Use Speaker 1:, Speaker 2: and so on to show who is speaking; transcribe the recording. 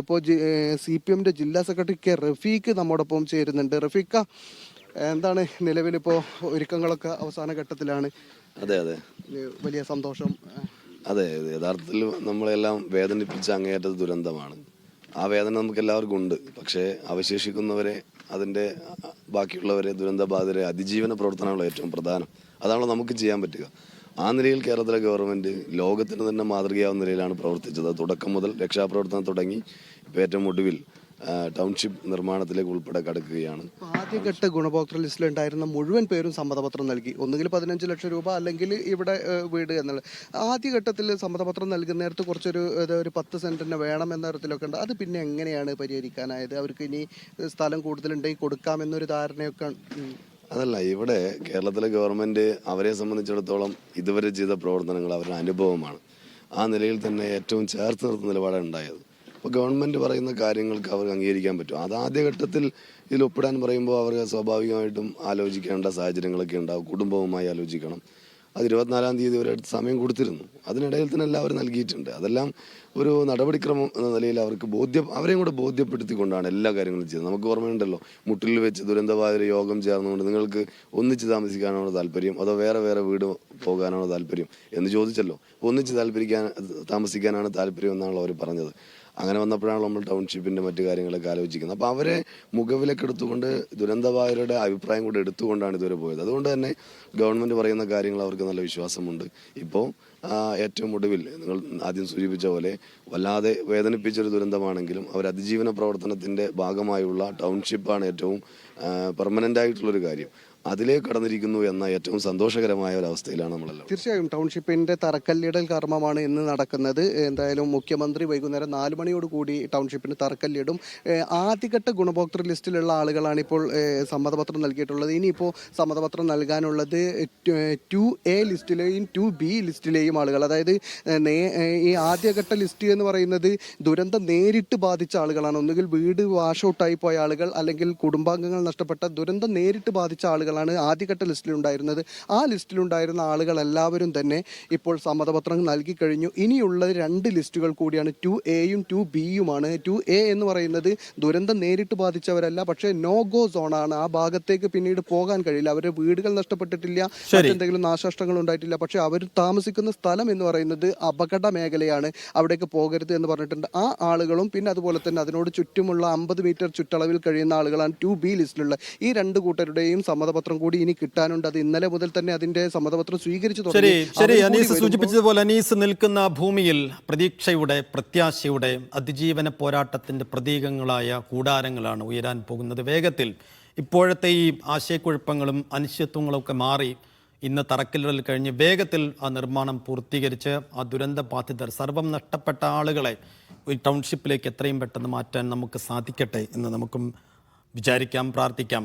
Speaker 1: ഇപ്പോൾ CPMന്റെ ജില്ലാ secretary K Rafeeq നമ്മോടൊപ്പം ചേരുന്നുണ്ട്. റഫീഖ, എന്താണ് നിലവിലിപ്പോൾ ഒരുക്കങ്ങളൊക്കെ അവസാന ഘട്ടത്തിലാണ്?
Speaker 2: അതെ അതെ
Speaker 1: വലിയ സന്തോഷം.
Speaker 2: അതെ യഥാർത്ഥത്തിൽ നമ്മളെല്ലാം വേദനിപ്പിച്ച അങ്ങേയറ്റത് ദുരന്തമാണ്. ആ വേദന നമുക്ക് എല്ലാവർക്കും ഉണ്ട്. പക്ഷേ അവശേഷിക്കുന്നവരെ, അതിൻ്റെ ബാക്കിയുള്ളവരെ, ദുരന്തബാധിതരെ അതിജീവന പ്രവർത്തനമാണ് ഏറ്റവും പ്രധാനം. അതാണല്ലോ നമുക്ക് ചെയ്യാൻ പറ്റുക. ആ നിലയിൽ കേരളത്തിലെ ഗവൺമെൻറ് ലോകത്തിന് തന്നെ മാതൃകയാവുന്ന നിലയിലാണ് പ്രവർത്തിച്ചത്. തുടക്കം മുതൽ രക്ഷാപ്രവർത്തനം തുടങ്ങി ഇപ്പോൾ ഏറ്റവും ഒടുവിൽ ടൗൺഷിപ്പ് നിർമ്മാണത്തിലേക്ക് ഉൾപ്പെടെ കടക്കുകയാണ്.
Speaker 1: ആദ്യഘട്ട ഗുണഭോക്തൃ ലിസ്റ്റിലുണ്ടായിരുന്ന മുഴുവൻ പേരും സമ്മതപത്രം നൽകി. ഒന്നുകിൽ 15 ലക്ഷം രൂപ, അല്ലെങ്കിൽ ഇവിടെ വീട് എന്നുള്ളത്. ആദ്യഘട്ടത്തിൽ സമ്മതപത്രം നൽകുന്ന നേരത്ത് ഒരു 10 സെന്റിന് വേണം എന്ന തരത്തിലൊക്കെ ഉണ്ട്. അത് പിന്നെ എങ്ങനെയാണ് പരിഹരിക്കാനായത്? അവർക്ക് ഇനി സ്ഥലം കൂടുതലുണ്ടെങ്കിൽ കൊടുക്കാമെന്നൊരു ധാരണയൊക്കെ.
Speaker 2: അതല്ല, ഇവിടെ കേരളത്തിലെ ഗവൺമെൻറ് അവരെ സംബന്ധിച്ചിടത്തോളം ഇതുവരെ ചെയ്ത പ്രവർത്തനങ്ങൾ അവരുടെ അനുഭവമാണ്. ആ നിലയിൽ തന്നെ ഏറ്റവും ചേർത്ത് നിർത്തുന്ന നിലപാടാണ് ഉണ്ടായത്. അപ്പോൾ ഗവൺമെൻറ് പറയുന്ന കാര്യങ്ങൾക്ക് അവർക്ക് അംഗീകരിക്കാൻ പറ്റും. അത് ആദ്യഘട്ടത്തിൽ ഇതിൽ ഒപ്പിടാൻ പറയുമ്പോൾ അവർ സ്വാഭാവികമായിട്ടും ആലോചിക്കേണ്ട സാഹചര്യങ്ങളൊക്കെ ഉണ്ടാവും. കുടുംബവുമായി ആലോചിക്കണം. അത് 24-ാം തീയതി വരെ സമയം കൊടുത്തിരുന്നു. അതിനിടയിൽ തന്നെ എല്ലാവരും നൽകിയിട്ടുണ്ട്. അതെല്ലാം ഒരു നടപടിക്രമം എന്ന നിലയിൽ അവരെയും കൂടെ ബോധ്യപ്പെടുത്തിക്കൊണ്ടാണ് എല്ലാ കാര്യങ്ങളും ചെയ്തത്. നമുക്ക് ഓർമ്മയുണ്ടല്ലോ, മുട്ടിൽ വെച്ച് ദുരന്തബാധിതർ യോഗം ചേർന്നുകൊണ്ട് നിങ്ങൾക്ക് ഒന്നിച്ച് താമസിക്കാനാണോ താല്പര്യം, അതോ വേറെ വേറെ വീട് പോകാനാണോ താല്പര്യം എന്ന് ചോദിച്ചല്ലോ. ഒന്നിച്ച് താമസിക്കാനാണ് താല്പര്യം എന്നാണല്ലോ അവർ പറഞ്ഞത്. അങ്ങനെ വന്നപ്പോഴാണ് നമ്മൾ ടൗൺഷിപ്പിൻ്റെ മറ്റു കാര്യങ്ങളൊക്കെ ആലോചിക്കുന്നത്. അപ്പോൾ അവരെ മുഖവിലൊക്കെ എടുത്തുകൊണ്ട് ദുരന്തബാധിതരുടെ അഭിപ്രായം കൂടെ എടുത്തുകൊണ്ടാണ് ഇതുവരെ പോയത്. അതുകൊണ്ട് തന്നെ ഗവൺമെൻറ് പറയുന്ന കാര്യങ്ങൾ അവർക്ക് നല്ല വിശ്വാസമുണ്ട്. ഇപ്പോൾ ഏറ്റവും ഒടുവിൽ നിങ്ങൾ ആദ്യം സൂചിപ്പിച്ച പോലെ വല്ലാതെ വേദനിപ്പിച്ചൊരു ദുരന്തമാണെങ്കിലും അവർ അതിജീവന പ്രവർത്തനത്തിൻ്റെ ഭാഗമായുള്ള ടൗൺഷിപ്പാണ് ഏറ്റവും പെർമനൻ്റ് ആയിട്ടുള്ളൊരു കാര്യം. അതിലേക്ക് കടന്നിരിക്കുന്നു എന്ന ഏറ്റവും സന്തോഷകരമായ ഒരു അവസ്ഥയിലാണ് നമ്മളെല്ലാം.
Speaker 1: തീർച്ചയായും ടൗൺഷിപ്പിന്റെ തറക്കല്ലിടൽ കർമ്മമാണ് ഇന്ന് നടക്കുന്നത്. എന്തായാലും മുഖ്യമന്ത്രി വൈകുന്നേരം 4 മണിയോടുകൂടി ടൗൺഷിപ്പിന് തറക്കല്ലിടും. ആദ്യഘട്ട ഗുണഭോക്തൃ ലിസ്റ്റിലുള്ള ആളുകളാണ് ഇപ്പോൾ സമ്മതപത്രം നൽകിയിട്ടുള്ളത്. ഇനിയിപ്പോൾ സമ്മതപത്രം നൽകാനുള്ളത് 2A ലിസ്റ്റിലെയും 2B ലിസ്റ്റിലെയും ആളുകൾ. അതായത് ഈ ആദ്യഘട്ട ലിസ്റ്റ് എന്ന് പറയുന്നത് ദുരന്തം നേരിട്ട് ബാധിച്ച ആളുകളാണ്. ഒന്നുകിൽ വീട് വാഷ് ഔട്ടായി പോയ ആളുകൾ, അല്ലെങ്കിൽ കുടുംബാംഗങ്ങൾ നഷ്ടപ്പെട്ട ദുരന്തം നേരിട്ട് ബാധിച്ച ആളുകളാണ് ആദ്യഘട്ട ലിസ്റ്റിലുണ്ടായിരുന്നത്. ആ ലിസ്റ്റിലുണ്ടായിരുന്ന ആളുകൾ എല്ലാവരും തന്നെ ഇപ്പോൾ സമ്മതപത്രം നൽകി കഴിഞ്ഞു. ഇനിയുള്ള 2 ലിസ്റ്റുകൾ കൂടിയാണ് 2Aയും 2Bയുമാണ്. 2A എന്ന് പറയുന്നത് ദുരന്തം നേരിട്ട് ബാധിച്ചവരല്ല, പക്ഷേ നോ ഗോ സോണാണ്. ആ ഭാഗത്തേക്ക് പിന്നീട് പോകാൻ കഴിയില്ല. അവരുടെ വീടുകൾ നഷ്ടപ്പെട്ടിട്ടില്ല, എന്തെങ്കിലും നാശനഷ്ടങ്ങൾ ഉണ്ടായിട്ടില്ല. പക്ഷെ അവർ താമസിക്കുന്ന സ്ഥലം എന്ന് പറയുന്നത് അപകട മേഖലയാണ്, അവിടേക്ക് പോകരുത് എന്ന് പറഞ്ഞിട്ടുണ്ട്. ആ ആളുകളും പിന്നെ അതുപോലെ തന്നെ അതിനോട് ചുറ്റുമുള്ള 50 മീറ്റർ ചുറ്റളവിൽ കഴിയുന്ന ആളുകളാണ് 2B ലിസ്റ്റിലുള്ള. ഈ 2 കൂട്ടരുടെയും സമ്മതപത്രം കൂടി ഇനി കിട്ടാനുണ്ട്. അത് ഇന്നലെ മുതൽ തന്നെ അതിന്റെ സമ്മതപത്രം സ്വീകരിച്ചു തുടങ്ങി.
Speaker 3: ശരി, അനീസ് സൂചിപ്പിച്ചതുപോലെ അനീസ് നിൽക്കുന്ന ഭൂമിയിൽ പ്രതീക്ഷയുടെ, പ്രത്യാശയുടെ, അതിജീവന പോരാട്ടത്തിന്റെ പ്രതീകങ്ങളായ കൂടാരങ്ങളാണ് ഉയരാൻ പോകുന്നത്. വേഗത്തിൽ ഇപ്പോഴത്തെ ഈ ആശയക്കുഴപ്പങ്ങളും അനിശ്ചിതത്വങ്ങളും ഒക്കെ മാറി ഇന്ന് തറക്കല്ലിടൽ കഴിഞ്ഞ് വേഗത്തിൽ ആ നിർമ്മാണം പൂർത്തീകരിച്ച് ആ ദുരന്ത ബാധിതർ, സർവ്വം നഷ്ടപ്പെട്ട ആളുകളെ ഈ ടൗൺഷിപ്പിലേക്ക് എത്രയും പെട്ടെന്ന് മാറ്റാൻ നമുക്ക് സാധിക്കട്ടെ എന്ന് നമുക്കും വിചാരിക്കാം, പ്രാർത്ഥിക്കാം.